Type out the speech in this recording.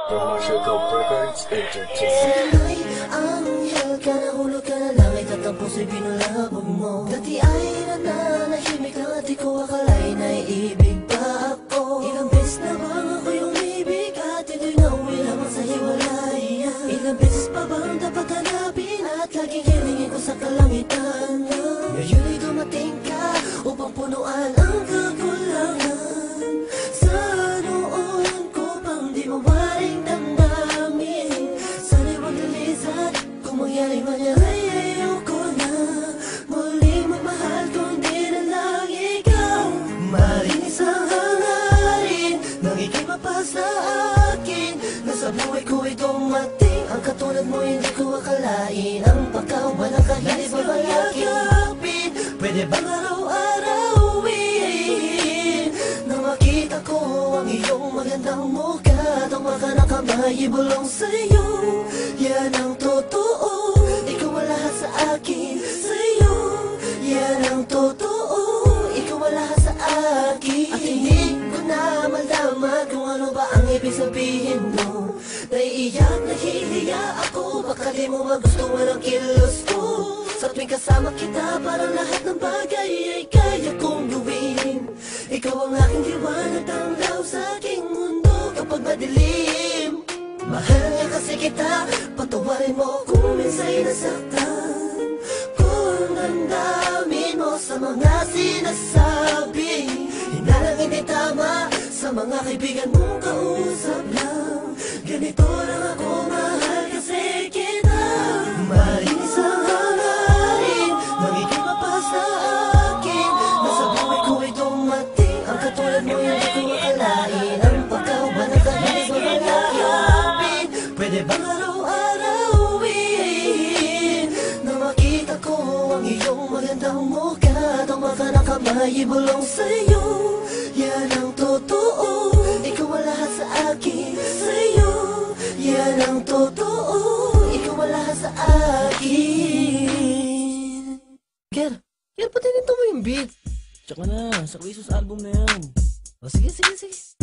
Commercial Records Entertainment. Sana'y anghel ka, nahulog ka na langit at ang puso'y binulabog mo. Dati ay nananahimik lang at di ko akalain ay ibig pa ako. Ilang beses na bang ako yung ibig at ito'y nauwi lamang sa hiwalayan. Ilang beses pa bang dapat hanapin at laging hilingin ko sa kalangitan. Ngayon'y dumating ka upang punuan ang kakulangan. Sa noon ko pang di mawaring damdamin. Sana'y wag lilisan, kung mangyari man yan ay ayoko na muling magmahal kundi na lang ikaw. Malinis ang hangarin nang ika'y mapasa akin. Nasa buhay ko ay dumating ang katulad mo, hindi ko akalain. Ang pagkawalang kahit babayagin, pwede bang araw-arawin na makita ko ang iyong magandang mukha? Tumakan ang kamay, ibulong sa'yo, yan ang totoo. Ikaw ang lahat sa akin, sa'yo, yan ang totoo. Ikaw ang lahat sa akin. At hindi ko na malaman kung ano ba ang ibig sabihin mo. Naiiyak, nahihiya ako, baka di mo magustuhan ang kilos ko. Sa tuwing kasama kita, parang lahat ng bagay ay kaya kong gawin. Ikaw ang aking liwanag, tanglaw sa aking mundo kapag madilim. Mahal niya kasi kita, patawarin mo kung minsa'y nasaktan ko ang damdamin mo sa mga sinasabi. Hinalang hindi tama sa mga kaibigan mong kausap lang. Ganito lang ako, mahal kasi kita. Malinis ang hangarin nang ika'y mapasa akin. Nasa buhay ko ay dumating ang katulad mo, hindi ko akalain. Ang pagkawalang kahit babayagin, pwede bang araw-arawin na makita ko ang iyong magandang mukha? Tumakan ang kamay, ibulong sa'yo, yan ang totoo. Ikaw ang lahat sa akin, sa'yo, yan ang totoo. Ikaw ang lahat sa akin. Ker, pati nito mo yung beat. Tsaka na, sa Quizos album na yan. O sige, sige, sige.